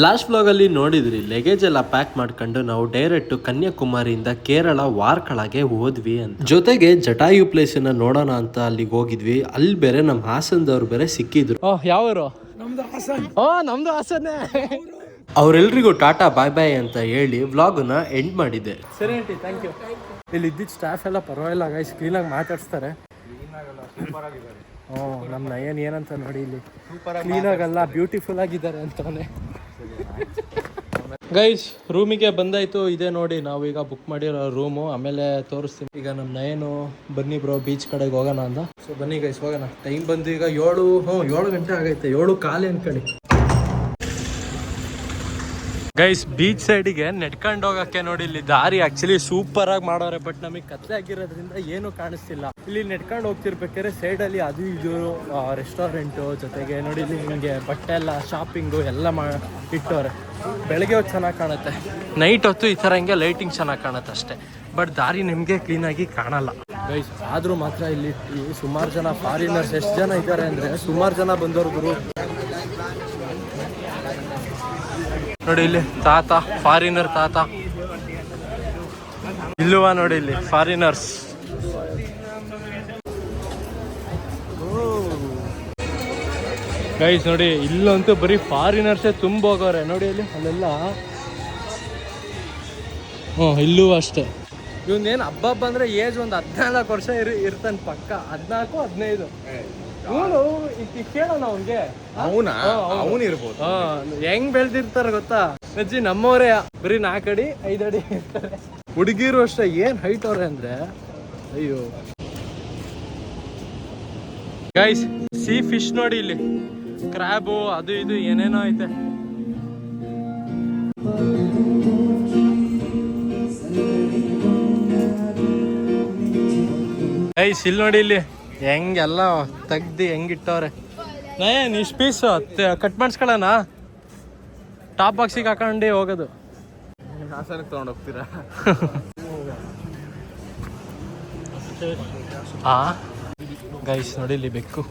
Last ವ್ಲಾಗಲ್ಲಿ ನೋಡಿದ್ರಿ luggage ಎಲ್ಲ ಪ್ಯಾಕ್ ಮಾಡ್ಕೊಂಡು ನಾವು ಡೈರೆಕ್ಟ್ ಕನ್ಯಾಕುಮಾರಿಯಿಂದ ಕೇರಳ ವಾರ್ಕಳಗೆ ಹೋದ್ವಿ ಅಂತ. ಜೊತೆಗೆ ಜಟಾಯು ಪ್ಲೇಸ್ ಅನ್ನ ನೋಡೋಣ ಅಂತ ಅಲ್ಲಿಗೆ ಹೋಗಿದ್ವಿ. ಅಲ್ಲಿ ಬೇರೆ ನಮ್ಮ ಹಾಸನದವ್ರು ಬೇರೆ ಸಿಕ್ಕಿದ್ರು. ಯಾವರು? ನಮ್ದು ಹಾಸನ. ಅವ್ರೆಲ್ರಿಗೂ ಟಾಟಾ ಬಾಯ್ ಬಾಯ್ ಅಂತ ಹೇಳಿ ವ್ಲಾಗ್ನ ಎಂಡ್ ಮಾಡಿದ್ದೆ. ಸರಿ ಆಂಟಿ, ಥ್ಯಾಂಕ್ ಯು. ಇಲ್ಲಿ ಇದ್ದಿದ್ದ ಸ್ಟಾಫ್ ಎಲ್ಲ ಪರವಾಗಿಲ್ಲ ಗೈಸ್, ಕ್ಲೀನಾಗಿ ಮಾತಾಡ್ಸ್ತಾರೆ. ನಮ್ಮ ನಯನ್ ಏನಂತ ನೋಡಿ, ಇಲ್ಲಿ ಕ್ಲೀನಾಗಲ್ಲ ಬ್ಯೂಟಿಫುಲ್ ಆಗಿದ್ದಾರೆ ಅಂತಾನೆ. ಗೈಸ್ ರೂಮಿಗೆ ಬಂದಾಯ್ತು. ಇದೆ ನೋಡಿ ನಾವೀಗ ಬುಕ್ ಮಾಡಿರೋ ರೂಮು, ಆಮೇಲೆ ತೋರಿಸ್ತೀನಿ. ಈಗ ನಮ್ಮ ನಯನು ಬನ್ನಿ ಬ್ರೋ ಬೀಚ್ ಕಡೆಗೆ ಹೋಗೋಣ ಅಂದ. ಸೊ ಬನ್ನಿ ಗೈಸ್ ಹೋಗೋಣ. ಟೈಮ್ ಬಂದು ಈಗ 7 ಗಂಟೆ ಆಗೈತೆ, 7:15 ಅನ್ಕೊಳ್ಳಿ. ಗೈಸ್ ಬೀಚ್ ಸೈಡಿಗೆ ನೆಡ್ಕೊಂಡು ಹೋಗಕ್ಕೆ ನೋಡಿ ಇಲ್ಲಿ ದಾರಿ ಆಕ್ಚುಲಿ ಸೂಪರ್ ಆಗಿ ಮಾಡೋರೆ, ಬಟ್ ನಮಗೆ ಕತ್ಲೆ ಆಗಿರೋದ್ರಿಂದ ಏನು ಕಾಣಿಸ್ತಿಲ್ಲ. ಇಲ್ಲಿ ನೆಡ್ಕೊಂಡು ಹೋಗ್ತಿರ್ಬೇಕಾದ್ರೆ ಸೈಡಲ್ಲಿ ಅದು ಇದು ರೆಸ್ಟೋರೆಂಟು, ಜೊತೆಗೆ ನೋಡಿ ಇಲ್ಲಿ ನಿಮಗೆ ಬಟ್ಟೆ ಎಲ್ಲ ಶಾಪಿಂಗು ಎಲ್ಲ ಇಟ್ಟವ್ರೆ. ಬೆಳಗ್ಗೆ ಹೊತ್ತು ಚೆನ್ನಾಗಿ ಕಾಣುತ್ತೆ, ನೈಟ್ ಹೊತ್ತು ಈ ಥರ ಹಿಂಗೆ ಲೈಟಿಂಗ್ ಚೆನ್ನಾಗಿ ಕಾಣುತ್ತೆ ಅಷ್ಟೇ. ಬಟ್ ದಾರಿ ನಿಮಗೆ ಕ್ಲೀನಾಗಿ ಕಾಣಲ್ಲ ಗೈಸ್. ಆದರೂ ಮಾತ್ರ ಇಲ್ಲಿ ಸುಮಾರು ಜನ ಫಾರಿನರ್ಸ್, ಎಷ್ಟು ಜನ ಇದ್ದಾರೆ ಅಂದರೆ ಸುಮಾರು ಜನ ಬಂದವರು ಗುರು. ನೋಡಿ ಇಲ್ಲಿ ತಾತ, ಫಾರಿನರ್ ತಾತ ಇಲ್ಲುವ ನೋಡಿ ಇಲ್ಲಿ ಫಾರಿನರ್ಸ್. ಗೈಸ್ ನೋಡಿ ಇಲ್ಲಂತೂ ಬರೀ ಫಾರಿನರ್ಸೇ ತುಂಬ ಹೋಗೋರೆ ನೋಡಿ ಇಲ್ಲಿ, ಅಲ್ಲೆಲ್ಲ. ಇಲ್ಲೂ ಅಷ್ಟೇ. ಇವನೇನು ಹಬ್ಬ ಬಂದ್ರೆ ಏಜ್ ಒಂದು 14 ವರ್ಷ ಇರ್ತಾನೆ ಪಕ್ಕ, 14-15. ಕೇಳೋಣ ಅವ್ನಿಗೆ, ಅವನಿರ್ಬೋದು ಹೆಂಗ್ ಬೆಳ್ದಿರ್ತಾರ ಗೊತ್ತಾ ಅಜ್ಜಿ. ನಮ್ಮವರೇ ಬರೀ 4 ಅಡಿ 5 ಅಡಿ ಇರ್ತಾರೆ. ಹುಡುಗಿರು ಅಷ್ಟೇ ಏನ್ ಹೈಟ್ ಅವ್ರೆ ಅಂದ್ರೆ ಅಯ್ಯೋ. ಗೈಸ್ ಸೀ ಫಿಶ್ ನೋಡಿ ಇಲ್ಲಿ, ಕ್ರ್ಯಾಬು ಅದು ಇದು ಏನೇನೋ ಐತೆ. ಗೈಸ್ ಇಲ್ಲಿ ನೋಡಿ ಇಲ್ಲಿ ಹೆಂಗೆಲ್ಲ ತೆಗ್ದು ಹೆಂಗಿಟ್ಟವ್ರೆ. ನಯನ್ ಇಷ್ಟು ಪೀಸು ಕಟ್ ಮಾಡಿಸ್ಕೊಳ್ಳೋಣ, ಟಾಪ್ ಬಾಕ್ಸಿಗೆ ಹಾಕೊಂಡು ಹೋಗೋದು. ಹಾಸನಕ್ಕೆ ತೊಗೊಂಡು ಹೋಗ್ತೀರಾ? ಗೈಸ್ ನೋಡಿ ಇಲ್ಲಿ ಬೆಕ್ಕು.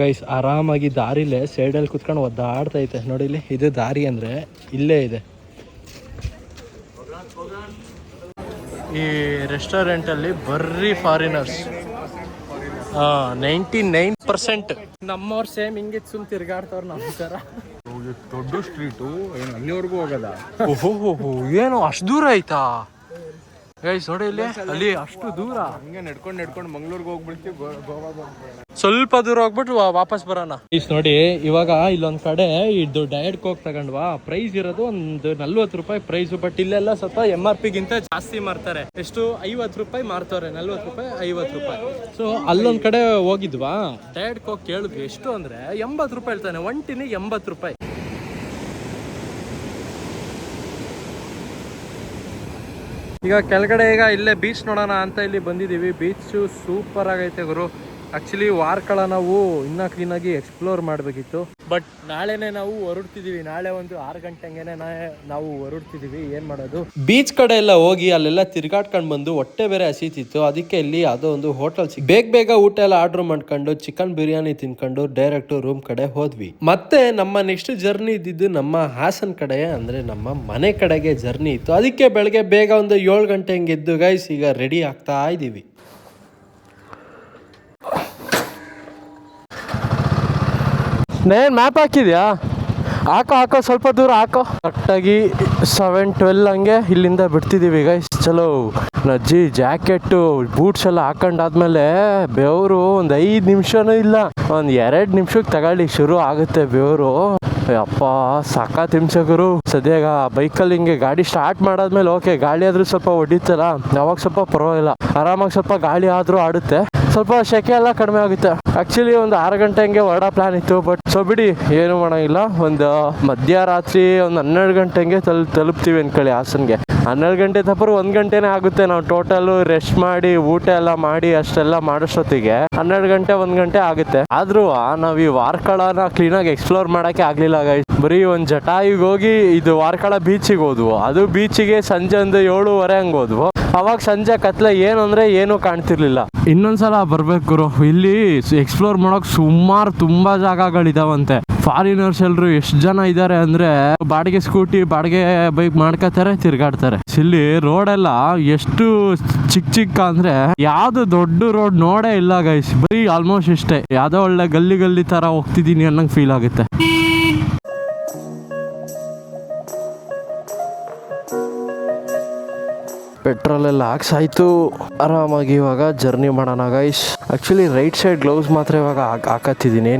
ಗೈಸ್ ಆರಾಮಾಗಿ ದಾರಿಲೇ ಸೈಡಲ್ಲಿ ಕುತ್ಕೊಂಡು ಒದ್ದಾಡ್ತೈತೆ ನೋಡಿ ಇಲ್ಲಿ. ಇದು ದಾರಿ ಅಂದರೆ ಇಲ್ಲೇ ಇದೆ. ಈ ರೆಸ್ಟೋರೆಂಟಲ್ಲಿ ಬರ್ರಿ ಫಾರಿನರ್ಸ್, 99%. ನಮ್ಮವ್ರು ಸೇಮ್ ಹಿಂಗೆ ಸುಮ್ ತಿರ್ಗಾಡ್ತವ್ರು ನಮ್ಮ ಥರ. ದೊಡ್ಡ ಸ್ಟ್ರೀಟು ಏನು ಅಲ್ಲಿವರೆಗೂ ಹೋಗದ? ಓಹೋ ಏನು ಅಷ್ಟು ದೂರ ಆಯ್ತಾ ಗೈಸ್ ನೋಡಿ ಇಲ್ಲಿ, ಅಲ್ಲಿ ಅಷ್ಟು ದೂರ. ಹಂಗೆ ನಡ್ಕೊಂಡು ಮಂಗ್ಳೂರ್ಗೆ ಹೋಗ್ಬಿಡ್ತೀವಿ, ಗೋವಾ ಸ್ವಲ್ಪ ದೂರ ಹೋಗ್ಬಿಟ್ಟು ವಾಪಸ್ ಬರೋಣ. ನೋಡಿ ಇವಾಗ ಇಲ್ಲೊಂದ್ ಕಡೆ ಇದು ಡಯಟ್ ಕೋಕ್ ತಗೊಂಡ್ವಾ, ಪ್ರೈಸ್ ಇರೋದು ಒಂದು 40 ರೂಪಾಯಿ ಪ್ರೈಸ್. ಬಟ್ ಇಲ್ಲೆಲ್ಲ ಸ್ವಲ್ಪ MRP ಗಿಂತ ಜಾಸ್ತಿ ಮಾರ್ತಾರೆ. ಎಷ್ಟು 50 ರೂಪಾಯಿ ಮಾರ್ತಾರೆ, 40 ರೂಪಾಯಿ 50 ರೂಪಾಯಿ. ಸೊ ಅಲ್ಲೊಂದ್ ಕಡೆ ಹೋಗಿದ್ವಾ, ಡಯಟ್ ಕೋಕ್ ಕೇಳಿದ್ವಿ ಎಷ್ಟು ಅಂದ್ರೆ 80 ರೂಪಾಯಿ ಹೇಳ್ತಾನೆ, 1 ಟಿನಿಗೆ 80 ರೂಪಾಯಿ. ಈಗ ಕೆಳಗಡೆ ಈಗ ಇಲ್ಲೇ ಬೀಚ್ ನೋಡೋಣ ಅಂತ ಇಲ್ಲಿ ಬಂದಿದ್ದೀವಿ. ಬೀಚು ಸೂಪರ್ ಆಗೈತೆ ಗುರು. ಆಕ್ಚುಲಿ ವಾರ್ಕಳ ನಾವು ಇನ್ನೂ ಕ್ಲೀನಾಗಿ ಎಕ್ಸ್ಪ್ಲೋರ್ ಮಾಡಬೇಕಿತ್ತು, ಬಟ್ ನಾಳೆನೇ ನಾವು ಹೊರಡ್ತಿದ್ದೀವಿ. ನಾಳೆ ಒಂದು 6 ಗಂಟೆಗೆ ನಾವು ಹೊರಡ್ತಿದ್ದೀವಿ. ಏನು ಮಾಡೋದು, ಬೀಚ್ ಕಡೆ ಎಲ್ಲ ಹೋಗಿ ಅಲ್ಲೆಲ್ಲ ತಿರ್ಗಾಡ್ಕೊಂಡು ಬಂದು ಹೊಟ್ಟೆ ಬೇರೆ ಹಸಿತಿತ್ತು. ಅದಕ್ಕೆ ಇಲ್ಲಿ ಯಾವುದೋ ಒಂದು ಹೋಟೆಲ್ ಬೇಗ ಊಟ ಎಲ್ಲ ಆರ್ಡರ್ ಮಾಡ್ಕೊಂಡು ಚಿಕನ್ ಬಿರಿಯಾನಿ ತಿನ್ಕೊಂಡು ಡೈರೆಕ್ಟ್ ರೂಮ್ ಕಡೆ ಹೋದ್ವಿ. ಮತ್ತೆ ನಮ್ಮ ನೆಕ್ಸ್ಟ್ ಜರ್ನಿ ಇದ್ದಿದ್ದು ನಮ್ಮ ಹಾಸನ್ ಕಡೆ, ಅಂದ್ರೆ ನಮ್ಮ ಮನೆ ಕಡೆಗೆ ಜರ್ನಿ ಇತ್ತು. ಅದಕ್ಕೆ ಬೆಳಗ್ಗೆ ಬೇಗ ಒಂದು 7 ಗಂಟೆ ಹಂಗೆ ಎದ್ದು ಗೈಸ್ ಈಗ ರೆಡಿ ಆಗ್ತಾ ಇದ್ದೀವಿ. ನೇನು ಮ್ಯಾಪ್ ಹಾಕಿದ್ಯಾ? ಹಾಕೋ ಸ್ವಲ್ಪ ದೂರ ಹಾಕೋ. ಕರೆಕ್ಟಾಗಿ 7:12 ಹಂಗೆ ಇಲ್ಲಿಂದ ಬಿಡ್ತಿದ್ದೀವಿ ಗೈಸ್. ಚಲೋ ನಜ್ಜಿ ಜಾಕೆಟ್ಟು ಬೂಟ್ಸ್ ಎಲ್ಲ ಹಾಕೊಂಡಾದ್ಮೇಲೆ ಬೆವರು ಒಂದು 5 ನಿಮಿಷನೂ ಇಲ್ಲ, ಒಂದು 2 ನಿಮಿಷಕ್ಕೆ ತಗೊಳ್ಳಿ ಶುರು ಆಗುತ್ತೆ ಬೆವರು. ಅಪ್ಪ ಸಖತ್ ಹಿಂಸಕರು. ಸದ್ಯಾಗ ಬೈಕಲ್ಲಿ ಹಿಂಗೆ ಗಾಡಿ ಸ್ಟಾರ್ಟ್ ಮಾಡಾದ್ಮೇಲೆ ಓಕೆ, ಗಾಳಿ ಆದ್ರೂ ಸ್ವಲ್ಪ ಹೊಡಿತಲ್ಲ, ಅವಾಗ ಸ್ವಲ್ಪ ಪರವಾಗಿಲ್ಲ, ಆರಾಮಾಗಿ ಸ್ವಲ್ಪ ಗಾಳಿ ಆದ್ರೂ ಆಡುತ್ತೆ, ಸ್ವಲ್ಪ ಸೆಕೆ ಎಲ್ಲ ಕಡಿಮೆ ಆಗುತ್ತೆ. ಆಕ್ಚುಲಿ ಒಂದು 6 ಗಂಟೆ ಹಂಗೆ ಹೊರಡೋ ಪ್ಲಾನ್ ಇತ್ತು, ಬಟ್ ಸೊ ಬಿಡಿ ಏನು ಮಾಡೋಂಗಿಲ್ಲ. ಒಂದು ಮಧ್ಯರಾತ್ರಿ ಒಂದು 12 ಗಂಟೆ ಹಂಗೆ ತಲುಪ್ತೀವಿ ಅನ್ಕೊಳ್ಳಿ ಹಾಸನ್ಗೆ. 12 ಗಂಟೆ ತಪ್ಪರು 1 ಗಂಟೆನೇ ಆಗುತ್ತೆ. ನಾವು ಟೋಟಲ್ ರೆಸ್ಟ್ ಮಾಡಿ ಊಟ ಎಲ್ಲ ಮಾಡಿ ಅಷ್ಟೆಲ್ಲ ಮಾಡೋಷ್ಟೊತ್ತಿಗೆ 12 ಗಂಟೆ 1 ಗಂಟೆ ಆಗುತ್ತೆ. ಆದ್ರೂ ನಾವು ಈ ವಾರ್ಕಳನ ಕ್ಲೀನಾಗಿ ಎಕ್ಸ್ಪ್ಲೋರ್ ಮಾಡೋಕ್ಕೆ ಆಗಲಿಲ್ಲ ಗೈಸ್. ಬರೀ ಒಂದು ಜಟಾಯಿಗೆ ಹೋಗಿ ಇದು ವಾರ್ಕಳ ಬೀಚಿಗೆ ಹೋದ್ವು. ಅದು ಬೀಚಿಗೆ ಸಂಜೆ ಒಂದು 7:30 ಹಂಗೆ ಹೋದ್ವು. ಅವಾಗ ಸಂಜೆ ಕತ್ಲೆ ಏನು ಅಂದರೆ ಏನೂ ಕಾಣ್ತಿರ್ಲಿಲ್ಲ. ಇನ್ನೊಂದ್ಸಲ ಬರ್ಬೇಕು ಗುರು. ಇಲ್ಲಿ ಎಕ್ಸ್ಪ್ಲೋರ್ ಮಾಡೋಕೆ ಸುಮಾರು ತುಂಬ ಜಾಗಗಳಿದಾವಂತೆ. ಫಾರಿನರ್ಸ್ ಎಲ್ಲರೂ ಎಷ್ಟು ಜನ ಇದ್ದಾರೆ ಅಂದರೆ ಬಾಡಿಗೆ ಸ್ಕೂಟಿ ಬಾಡಿಗೆ ಬೈಕ್ ಮಾಡ್ಕೋತಾರೆ ತಿರ್ಗಾಡ್ತಾರೆ. ಇಲ್ಲಿ ರೋಡೆಲ್ಲ ಎಷ್ಟು ಚಿಕ್ಕ ಅಂದರೆ ಯಾವುದು ದೊಡ್ಡ ರೋಡ್ ನೋಡೇ ಇಲ್ಲ ಗೈಸ್. ಬರೀ ಆಲ್ಮೋಸ್ಟ್ ಇಷ್ಟೇ, ಯಾವುದೋ ಒಳ್ಳೆ ಗಲ್ಲಿ ಥರ ಹೋಗ್ತಿದ್ದೀನಿ ಅನ್ನಂಗೆ ಫೀಲ್ ಆಗುತ್ತೆ. ಪೆಟ್ರೋಲ್ ಎಲ್ಲ ಹಾಕ್ಸಾಯ್ತು, ಆರಾಮಾಗಿ ಇವಾಗ ಜರ್ನಿ ಮಾಡೋಣ guys. Actually right side gloves ಮಾತ್ರ ಇವಾಗ ಹಾಕತ್ತಿದ್ದೀನಿ.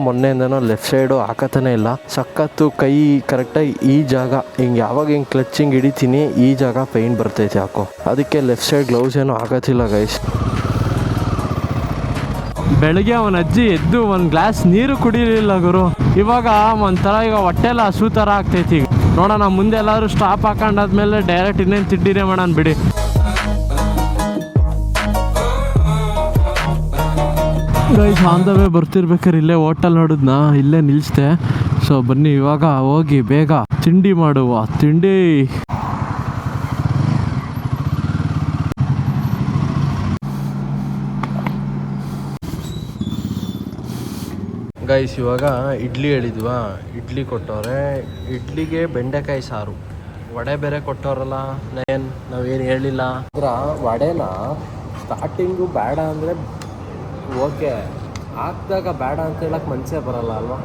ಮೊನ್ನೆಯಿಂದನೋ ಲೆಫ್ಟ್ ಸೈಡು ಹಾಕತಾನೆ ಇಲ್ಲ. ಸಖತ್ತು ಕೈ ಕರೆಕ್ಟಾಗಿ ಈ ಜಾಗ ಹಿಂಗೆ ಯಾವಾಗ ಹಿಂಗೆ ಕ್ಲಚ್ಚಿಂಗ್ ಹಿಡಿತೀನಿ ಈ ಜಾಗ ಪೈನ್ ಬರ್ತೈತೆ ಯಾಕೋ, ಅದಕ್ಕೆ ಲೆಫ್ಟ್ ಸೈಡ್ ಗ್ಲೌಸ್ ಏನೋ ಹಾಕತ್ತಿಲ್ಲ ಗೈಸ್. ಬೆಳಗ್ಗೆ ಅವನ ಅಜ್ಜಿ ಎದ್ದು ಒಂದು ಗ್ಲಾಸ್ ನೀರು ಕುಡಿಲಿಲ್ಲ ಗುರು. ಇವಾಗ ಒಂಥರ ಈಗ ಹೊಟ್ಟೆಲ್ಲ ಹಸು ಥರ ಆಗ್ತೈತಿ. ಈಗ ನೋಡೋಣ ಮುಂದೆ ಎಲ್ಲಾದ್ರೂ ಸ್ಟಾಪ್ ಹಾಕೊಂಡಾದ್ಮೇಲೆ ಡೈರೆಕ್ಟ್ ಇನ್ನೇನು ತಿಂಡಿನೇ ಮಾಡೋಣ ಬಿಡಿ. ಗೈಸ್ ಆನ್ ದ ವೇ ಬರ್ತಿರ್ಬೇಕಾದ್ರೆ ಇಲ್ಲೇ ಹೋಟೆಲ್ ನೋಡಿದ್ನ, ಇಲ್ಲೇ ನಿಲ್ಲಿಸ್ದೆ. ಸೊ ಬನ್ನಿ ಇವಾಗ ಹೋಗಿ ಬೇಗ ತಿಂಡಿ ಮಾಡುವ. ತಿಂಡಿ ಗೈಸ್ ಇವಾಗ ಇಡ್ಲಿ ಹೇಳಿದ್ವಾ, ಇಡ್ಲಿ ಕೊಟ್ಟವ್ರೆ. ಇಡ್ಲಿಗೆ ಬೆಂಡೆಕಾಯಿ ಸಾರು, ವಡೆ ಬೇರೆ ಕೊಟ್ಟವ್ರಲ್ಲ. ನಾವೇನು ಹೇಳಿಲ್ಲ ಅಂದ್ರೆ ವಡೆನ ಸ್ಟಾರ್ಟಿಂಗು ಬೇಡ ಅಂದರೆ ಓಕೆ, ಹಾಕಿದಾಗ ಬೇಡ ಅಂತ ಹೇಳಕ್ಕೆ ಮನಸ್ಸೇ ಬರಲ್ಲ ಅಲ್ವಾ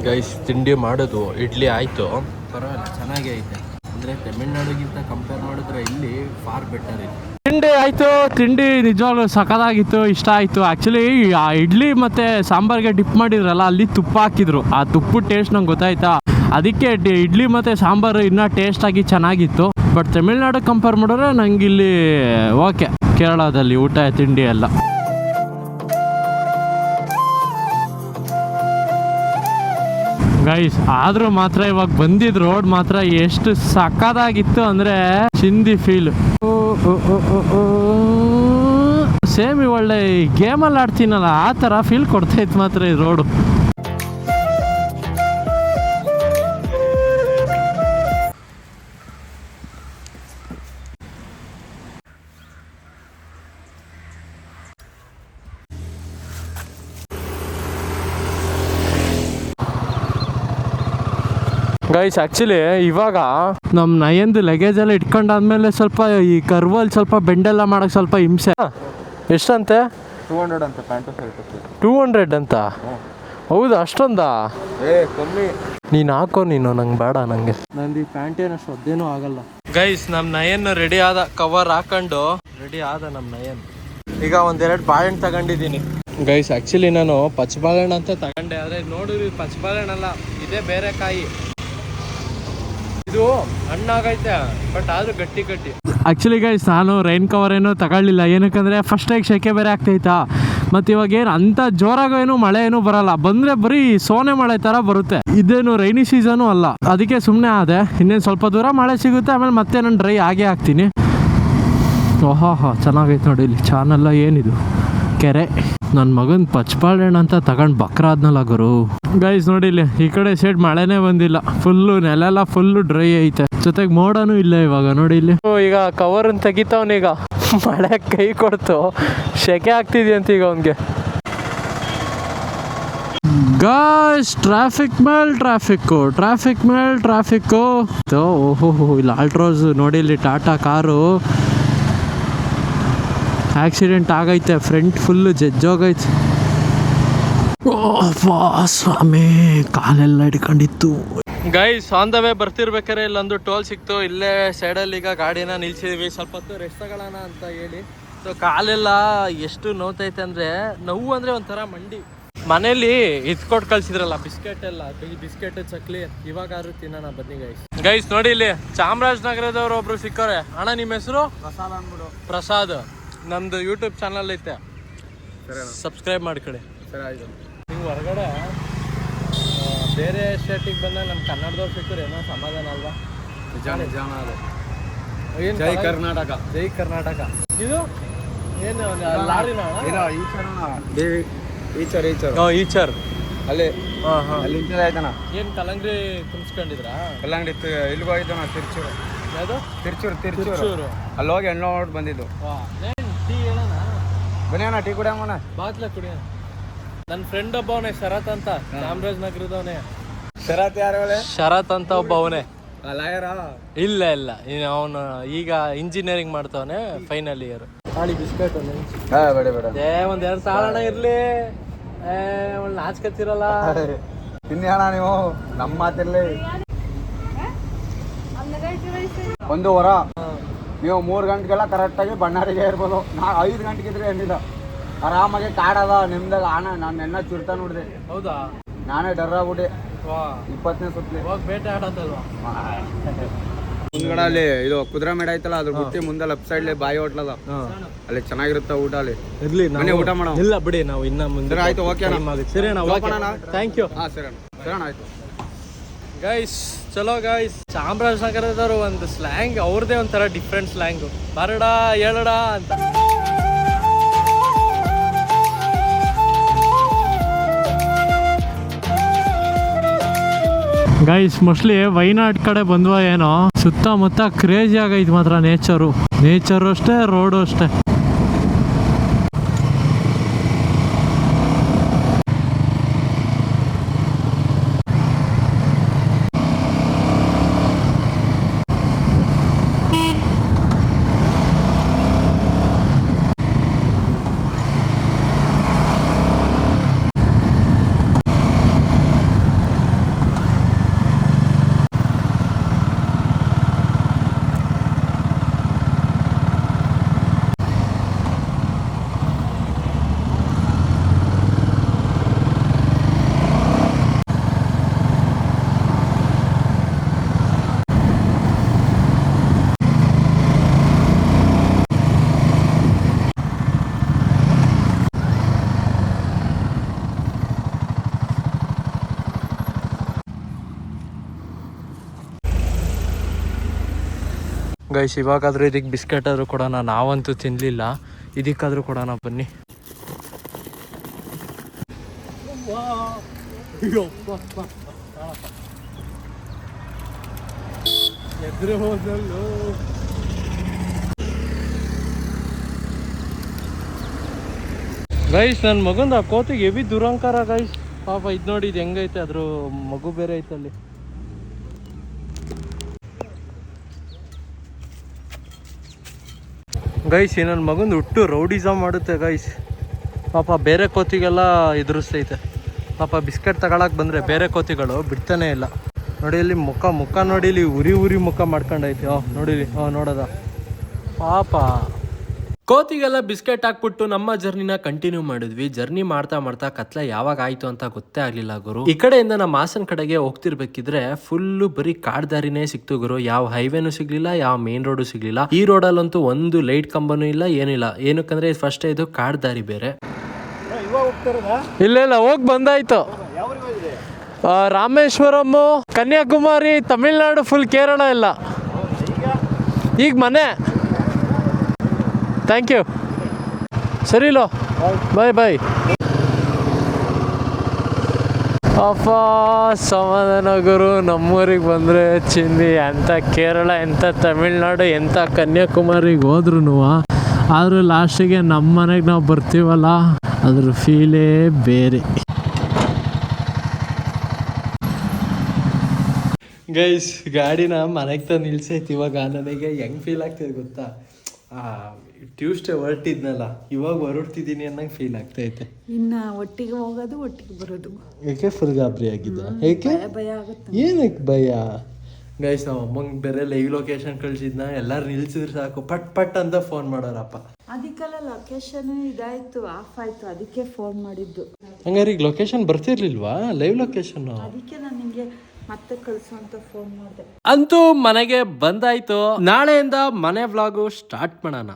ಗೈಸ್. ತಿಂಡಿ ಮಾಡೋದು ಇಡ್ಲಿ ಆಯಿತು, ಪರವಾಗಿಲ್ಲ ಚೆನ್ನಾಗೇ ಐತೆ. ಅಂದರೆ ತಮಿಳ್ನಾಡಿಗಿಂತ ಕಂಪೇರ್ ಮಾಡಿದ್ರೆ ಇಲ್ಲಿ ಫಾರ್ ಬೆಟರ್ ಇದೆ. ತಿಂಡಿ ಆಯಿತು, ತಿಂಡಿ ನಿಜವಾಗ್ಲೂ ಸಖತ್ತಾಗಿತ್ತು, ಇಷ್ಟ ಆಯಿತು. ಆ್ಯಕ್ಚುಲಿ ಆ ಇಡ್ಲಿ ಮತ್ತು ಸಾಂಬಾರಿಗೆ ಡಿಪ್ ಮಾಡಿದ್ರಲ್ಲ, ಅಲ್ಲಿ ತುಪ್ಪ ಹಾಕಿದ್ರು. ಆ ತುಪ್ಪದ ಟೇಸ್ಟ್ ನಂಗೆ ಗೊತ್ತಾಯ್ತಾ, ಅದಕ್ಕೆ ಇಡ್ಲಿ ಮತ್ತು ಸಾಂಬಾರು ಇನ್ನೂ ಟೇಸ್ಟಾಗಿ ಚೆನ್ನಾಗಿತ್ತು. ಬಟ್ ತಮಿಳ್ನಾಡು ಕಂಪೇರ್ ಮಾಡಿದ್ರೆ ನಂಗೆ ಇಲ್ಲಿ ಓಕೆ, ಕೇರಳದಲ್ಲಿ ಊಟ ತಿಂಡಿ ಎಲ್ಲ. ಗೈಸ್ ಆದರೂ ಮಾತ್ರ ಇವಾಗ ಬಂದಿದ್ದು ರೋಡ್ ಮಾತ್ರ ಎಷ್ಟು ಸಕ್ಕತ್ತಾಗಿತ್ತು ಅಂದರೆ ಚಿಂದಿ ಫೀಲ್. ಸೇಮ್ ಒಳ್ಳೆ ಗೇಮಲ್ಲಿ ಆಡ್ತೀನಲ್ಲ ಆ ಥರ ಫೀಲ್ ಕೊಡ್ತೈತೆ ಮಾತ್ರ ಈ ರೋಡು. ಗೈಸ್ ಆ್ಯಕ್ಚುಲಿ ಇವಾಗ ನಮ್ಮ ನಯಂದು ಲಗೇಜ್ ಎಲ್ಲ ಇಟ್ಕೊಂಡಾದ್ಮೇಲೆ ಸ್ವಲ್ಪ ಈ ಕರ್ವಲ್ಲಿ ಸ್ವಲ್ಪ ಬೆಂಡೆಲ್ಲ ಮಾಡೋಕ್ಕೆ ಸ್ವಲ್ಪ ಹಿಂಸೆ. ಎಷ್ಟಂತೆ? 200 ಅಂತ ಪ್ಯಾಂಟು ಶರ್ಟು. 200 ಅಂತ? ಹೌದಾ, ಅಷ್ಟೊಂದಾ? ಕಮ್ಮಿ. ನೀನು ಹಾಕೋ, ನೀನು ನಂಗೆ ಬೇಡ. ನನಗೆ ನಂದು ಈ ಪ್ಯಾಂಟೇನಷ್ಟು ಅದೇನೂ ಆಗಲ್ಲ. ಗೈಸ್ ನಮ್ಮ ನಯನ್ ರೆಡಿ ಆದ, ಕವರ್ ಹಾಕೊಂಡು ರೆಡಿ ಆದ ನಮ್ಮ ನಯನ್. ಈಗ ಒಂದೆರಡು ಬಾಳೆಹಣ್ಣು ತಗೊಂಡಿದ್ದೀನಿ ಗೈಸ್. ಆ್ಯಕ್ಚುಲಿ ನಾನು ಪಚ್ಚಬಾಳೆಹಣ್ಣು ಅಂತ ತಗೊಂಡೆ, ಆದರೆ ನೋಡಿದ್ರಿ ಪಚ್ಚಬಾಳೆಹಣ್ಣಲ್ಲ, ಇದೇ ಬೇರೆ ಕಾಯಿ. ಇದು ಹಣ್ಣಾಗೈತೆ ಬಟ್ ಆದ್ರೂ ಗಟ್ಟಿ. ಆ್ಯಕ್ಚುಲಿ ಗೈಸ್ ನಾನು ರೈನ್ ಕವರ್ ಏನೂ ತಗೊಳ್ಳಿಲ್ಲ, ಏನಕ್ಕಂದರೆ ಫಸ್ಟಾಗಿ ಸೆಕೆ ಬೇರೆ ಆಗ್ತೈತಾ. ಮತ್ತು ಇವಾಗ ಏನು ಅಂಥ ಜೋರಾಗೇನು ಮಳೆ ಏನೂ ಬರಲ್ಲ, ಬಂದರೆ ಬರೀ ಸೋನೆ ಮಳೆ ಥರ ಬರುತ್ತೆ. ಇದೇನು ರೈನಿ ಸೀಸನು ಅಲ್ಲ, ಅದಕ್ಕೆ ಸುಮ್ಮನೆ ಆದೆ. ಇನ್ನೇನು ಸ್ವಲ್ಪ ದೂರ ಮಳೆ ಸಿಗುತ್ತೆ, ಆಮೇಲೆ ಮತ್ತೆ ನಾನು ಡ್ರೈ ಆಗೇ ಹಾಕ್ತೀನಿ. ಓಹೋ ಚೆನ್ನಾಗೈತೆ ನೋಡಿ, ಇಲ್ಲಿ ಚಾನೆಲ್ಲ ಏನಿದು ಕೆರೆ. ನನ್ನ ಮಗನ ಪಚ್ಚಬಾಳೆಹಣ್ಣು ಅಂತ ತಗೊಂಡು ಬಕ್ರಾದ್ನಲ್ಲ ಗುರು. ಗೈಸ್ ನೋಡಿ ಇಲ್ಲಿ ಈ ಕಡೆ ಸೈಡ್ ಮಳೆನೇ ಬಂದಿಲ್ಲ, ಫುಲ್ಲು ನೆಲೆಲ್ಲ ಫುಲ್ಲು ಡ್ರೈ ಐತೆ, ಜೊತೆಗೆ ಮೋಡನೂ ಇಲ್ಲ ಇವಾಗ ನೋಡಿ ಇಲ್ಲಿ. ಈಗ ಕವರನ್ನು ತೆಗಿತಾವನೀಗ, ಮಳೆ ಕೈ ಕೊಡ್ತು, ಸೆಕೆ ಆಗ್ತಿದ್ಯಂತ ಈಗ ಅವನಿಗೆ. ಗಾಯ್ಸ್ ಟ್ರಾಫಿಕ್ ಮೇಲೆ ಟ್ರಾಫಿಕ್ಕು. ಓಹೋ ಇಲ್ಲಿ ಆಲ್ಟ್ರೋಸ್ ನೋಡಿ, ಇಲ್ಲಿ ಟಾಟಾ ಕಾರು ಆಕ್ಸಿಡೆಂಟ್ ಆಗೈತೆ, ಫ್ರಂಟ್ ಫುಲ್ಲು ಜಜ್ಜೋಗೈತೆ. ಸ್ವಾಮಿ ಕಾಲೆಲ್ಲ ಹಿಡ್ಕೊಂಡಿತ್ತು. ಗೈಸ್ ಆನ್ ದ ವೇ ಬರ್ತಿರ್ಬೇಕಾರೆ ಇಲ್ಲೊಂದು ಟೋಲ್ ಸಿಕ್ತು, ಇಲ್ಲೇ ಸೈಡಲ್ಲಿ ಈಗ ಗಾಡಿನ ನಿಲ್ಸಿದ್ವಿ, ಸ್ವಲ್ಪ ಹೊತ್ತು ರೆಸ್ಟ್ ತಗೊಳ್ಳೋಣ ಅಂತ ಹೇಳಿ. ಸೊ ಕಾಲೆಲ್ಲ ಎಷ್ಟು ನೋವ್ತೈತೆ ಅಂದರೆ, ನೋವು ಅಂದರೆ ಒಂಥರ ಮಂಡಿ. ಮನೇಲಿ ಇದ್ಕೊಟ್ಟು ಕಳ್ಸಿದ್ರಲ್ಲ ಬಿಸ್ಕೆಟ್ ಚಕ್ಲಿ, ಇವಾಗಾದ್ರೂ ತಿನ್ನೋಣ ಬನ್ನಿ ಗೈಸ್. ನೋಡಿ ಇಲ್ಲಿ ಚಾಮರಾಜನಗರದವ್ರು ಒಬ್ರು ಸಿಕ್ಕವ್ರೆ. ಅಣ್ಣ ನಿಮ್ಮ ಹೆಸರು? ಪ್ರಸಾದ್ ಅಂದ್ಬಿಡು. ಪ್ರಸಾದ್, ನಮ್ದು ಯೂಟ್ಯೂಬ್ ಚಾನಲ್ ಐತೆ, ಸಬ್ಸ್ಕ್ರೈಬ್ ಮಾಡ್ಕೊಳ್ಳಿ. ಸರಿ ಆಯ್ತು. ನೀವು ಹೊರಗಡೆ ಬೇರೆ ಸ್ಟೇಟಿಗೆ ಬಂದಾಗ ನಮ್ಮ ಕನ್ನಡದವ್ರು ಸಿಕ್ಕರು ಏನೋ ಸಮಾಧಾನ ಅಲ್ವಾ? ನಿಜ ಅದು. ಏನು ಜೈ ಕರ್ನಾಟಕ. ಜೈ ಕರ್ನಾಟಕ. ಇದು ಏನು ಲಾರಿನ? ಈಚರ್ ಅಲ್ಲಿ ಹಾಂ ಅಲ್ಲಿ ಆಯ್ತಾನ. ಏನು ಕಲ್ಲಂಗಡಿ ತುಂಬಿಸ್ಕೊಂಡಿದ್ರಾ? ಕಲ್ಲಂಗಡಿ ಇಲ್ಲಿಗೆ ಹೋಗಿದ್ದಾನ, ತಿರುಚೂರು. ಯಾವುದು? ತಿರುಚೂರು ಅಲ್ಲಿ ಹೋಗಿ ಹೆಣ್ಣು ನೋಡಿ ಬಂದಿದ್ದು. ಟೀ ಹೇಳೋಣ. ಬನ್ನಿ ಅಣ್ಣ ಟೀ ಕುಡಿಯೋಣ. ಬಾತ್ಲ ಕುಡಿಯ. ನನ್ನ ಫ್ರೆಂಡ್ ಒಬ್ಬ ಅವನೇ ಶರತ್ ಅಂತ, ಚಾಮರಾಜನಗರದವನೇ. ಶರತ್ ಯಾರು ಹೇಳಿ? ಶರತ್ ಅಂತ ಒಬ್ಬ ಅವನೇ. ಲಾಯರಾ? ಇಲ್ಲ ಅವನು ಈಗ ಇಂಜಿನಿಯರಿಂಗ್ ಮಾಡ್ತಾವನೆ, ಫೈನಲ್ ಇಯರ್. ತಾಳಿ ಬಿಸ್ಕೆಟ್ ಬೇಡ ಬೇಡ. ಒಂದ್ 2 ಸಾಲಣ ಇರ್ಲಿ. ನಾಚ್ಕತ್ತಿರಲ್ಲ. ತಿನ್ನಿ ಅಣ್ಣ ನೀವು, ನಮ್ಮ ಮಾತಿರ್ಲಿ. 1 ವಾರ ನೀವು 3 ಗಂಟೆಗೆಲ್ಲ ಕರೆಕ್ಟಾಗಿ ಬಣ್ಣಾರಿಗೆ ಇರ್ಬೋದು. ನಾ 5 ಗಂಟೆಗೆ ಇದ್ರೆ ಏನಿಲ್ಲ, ಆರಾಮಾಗಿ ಕಾಡದ ನಿಮ್ದಾಗ. ನಾನು ನೆನ್ನ ಚುರ್ತಾ ನೋಡಿದೆ. ಹೌದಾ? ನಾನೇ ಡರ್ ಆಗ್ಬಿಟ್ಟೆ. 20ನೇ ಸುತ್ತಲಿ ಬೇಟೆ ಆಡೋದಲ್ವಾ? ಮುಂದ್ಗಡೆ ಅಲ್ಲಿ ಇದು ಕುದುರೆ ಮೇಡ ಐತಲ್ಲ, ಅದ್ರ ಬಿಟ್ಟು ಮುಂದೆ ಲೆಫ್ಟ್ ಸೈಡ್ ಬಾಯಿ ಹೋಟ್ಲದ, ಅಲ್ಲಿ ಚೆನ್ನಾಗಿರುತ್ತೆ ಊಟ. ಅಲ್ಲಿ ಇರ್ಲಿ, ಮನೆ ಊಟ ಮಾಡೋಣ. ಇಲ್ಲ ಬಿಡಿ, ನಾವು ಇನ್ನ ಮುಂದೆ. ಆಯ್ತು, ಓಕೆ ಸರಿ ಅಣ್ಣ, ಥ್ಯಾಂಕ್ ಯು. ಸರಿ ಅಣ್ಣ ಆಯ್ತು. ಗೈಸ್ ಚಲೋ ಗೈಸ್, ಚಾಮರಾಜನಗರದವರು ಒಂದು ಸ್ಲ್ಯಾಂಗ್, ಅವ್ರದೇ ಒಂಥರ ಡಿಫ್ರೆಂಟ್ ಸ್ಲ್ಯಾಂಗು. ಬರಡ ಹೇಳಡ ಅಂತ. ಗೈಸ್ ಮೋಸ್ಟ್ಲಿ ವೈನಾಡ್ ಕಡೆ ಬಂದ್ವಾ ಏನೋ. ಸುತ್ತಮುತ್ತ ಕ್ರೇಜಿ ಆಗೈತೆ ಮಾತ್ರ ನೇಚರು ಅಷ್ಟೇ, ರೋಡು ಅಷ್ಟೇ. ಗೈಸ್ ಇವಾಗಾದ್ರೂ ಇದಕ್ಕೆ ಬಿಸ್ಕೆಟ್ ಆದ್ರೂ ಕೊಡೋಣ. ನಾವಂತೂ ತಿನ್ಲಿಲ್ಲ, ಇದಕ್ಕಾದ್ರೂ ಕೊಡೋಣ ಬನ್ನಿ. ಎದುರು ಹೋದಲ್ಲೂ ಗೈಸ್, ನನ್ನ ಮಗಂದು ಆ ಕೋತಿಗೆ ಹೆವಿ ದುರಂಕಾರ ಗೈಸ್. ಪಾಪ ಇದು ನೋಡಿ, ಇದು ಹೆಂಗೈತೆ, ಅದ್ರ ಮಗು ಬೇರೆ ಐತಲ್ಲಿ. ಗೈಸ್ ನನ್ನ ಮಗಂದು ಹುಟ್ಟು ರೌಡಿಸಮ್ ಮಾಡುತ್ತೆ ಗೈಸ್. ಪಾಪ ಬೇರೆ ಕೋತಿಗೆಲ್ಲ ಎದುರಿಸ್ತೈತೆ. ಪಾಪ ಬಿಸ್ಕೆಟ್ ತಗೊಳಕ್ ಬಂದರೆ ಬೇರೆ ಕೋತಿಗಳು ಬಿಡ್ತಾನೆ ಇಲ್ಲ. ನೋಡಿ ಇಲ್ಲಿ ಮುಖ ನೋಡಿ, ಇಲ್ಲಿ ಉರಿ ಮುಖ ಮಾಡ್ಕೊಂಡೈತೆ. ನೋಡಿಲಿ, ನೋಡೋದ ಪಾಪ. ಕೋತಿಗೆಲ್ಲ ಬಿಸ್ಕೆಟ್ ಹಾಕ್ಬಿಟ್ಟು ನಮ್ಮ ಜರ್ನಿನ ಕಂಟಿನ್ಯೂ ಮಾಡಿದ್ವಿ. ಜರ್ನಿ ಮಾಡ್ತಾ ಕತ್ಲೆ ಯಾವಾಗ ಆಯ್ತು ಅಂತ ಗೊತ್ತೇ ಆಗ್ಲಿಲ್ಲ ಗುರು. ಈ ಕಡೆಯಿಂದ ನಮ್ಮ ಹಾಸನ್ ಕಡೆಗೆ ಹೋಗ್ತಿರ್ಬೇಕಿದ್ರೆ ಫುಲ್ಲು ಬರೀ ಕಾಡ್ ದಾರಿನೇ ಸಿಕ್ತು ಗುರು. ಯಾವ ಹೈವೇನು ಸಿಗ್ಲಿಲ್ಲ, ಯಾವ ಮೇನ್ ರೋಡು ಸಿಗ್ಲಿಲ್ಲ. ಈ ರೋಡಲ್ಲಂತೂ ಒಂದು ಲೈಟ್ ಕಂಬನೂ ಇಲ್ಲ, ಏನಿಲ್ಲ. ಏನಕ್ಕಂದ್ರೆ ಫಸ್ಟ್ ಇದು ಕಾಡ್ ದಾರಿ ಬೇರೆ. ಇಲ್ಲ ಹೋಗಿ ಬಂದಾಯ್ತು. ರಾಮೇಶ್ವರಂ, ಕನ್ಯಾಕುಮಾರಿ, ತಮಿಳ್ನಾಡು, ಫುಲ್ ಕೇರಳ ಎಲ್ಲ. ಈಗ ಮನೆ. Thank you. ಸರಿಲೋ, ಬಾಯ್. ಅಪ್ಪ ಸಮಾಧಾನ ಗುರು. ನಮ್ಮೂರಿಗೆ ಬಂದರೆ ಚಿಂದಿ. ಎಂಥ ಕೇರಳ, ಎಂಥ ತಮಿಳ್ನಾಡು, ಎಂಥ ಕನ್ಯಾಕುಮಾರಿಗೆ ಹೋದ್ರೂ ಆದರೂ ಲಾಸ್ಟಿಗೆ ನಮ್ಮ ಮನೆಗೆ ನಾವು ಬರ್ತೀವಲ್ಲ, ಅದ್ರ ಫೀಲೇ ಬೇರೆ. ಗೈಸ್ ಗಾಡಿನ ಮನೆಗೆ ತಂದು ನಿಲ್ಸೈತಿ. ಇವಾಗ ನನಗೆ ಹೆಂಗೆ ಫೀಲ್ ಆಗ್ತದೆ ಗೊತ್ತಾ? ಟ್ಯೂಸ್ಡೇ ಹೊರಟಿದ್ನಲ್ಲ, ಇವಾಗ ಹೊರಡ್ತಿದ್ದೀನಿ ಅನ್ನಂಗೆ ಫೀಲ್ ಆಗ್ತೈತೆ. ಇನ್ನು ಒಟ್ಟಿಗೆ ಹೋಗೋದು, ಒಟ್ಟಿಗೆ ಬರೋದು. ಏಕೆ ಫುಲ್ ಗಾಬರಿ ಆಗಿದ್ದ? ಏಕೆ ಭಯ ಆಗುತ್ತೆ. ಏನಕ್ಕೆ ಭಯ? ಗೈಸ್ ನಾವು ಅಮ್ಮಂಗೆ ಬೇರೆ ಲೈವ್ ಲೊಕೇಶನ್ ಕಳ್ಸಿದ್ನ, ಎಲ್ಲರೂ ನಿಲ್ಸಿದ್ರೆ ಸಾಕು ಪಟ್ ಅಂತ ಫೋನ್ ಮಾಡೋರಪ್ಪ. ಅದಕ್ಕೆಲ್ಲ ಲೊಕೇಶನ್ ಇದಾಯ್ತು, ಆಫ್ ಆಯ್ತು, ಅದಕ್ಕೆ ಫೋನ್ ಮಾಡಿದ್ದು. ಹಂಗಾರೆ ಈಗ ಲೊಕೇಶನ್ ಬರ್ತಿರ್ಲಿಲ್ವಾ? ಲೈವ್ ಲೊಕೇಶನ್ ಅದಕ್ಕೆ ನಾನು ನಿಮಗೆ ಮತ್ತೆ ಕಳ್ಸು ಅಂತ ಫೋನ್ ಮಾಡಿದೆ. ಅಂತೂ ಮನೆಗೆ ಬಂದಾಯ್ತು. ನಾಳೆಯಿಂದ ಮನೆ ವ್ಲಾಗು ಸ್ಟಾರ್ಟ್ ಮಾಡೋಣ.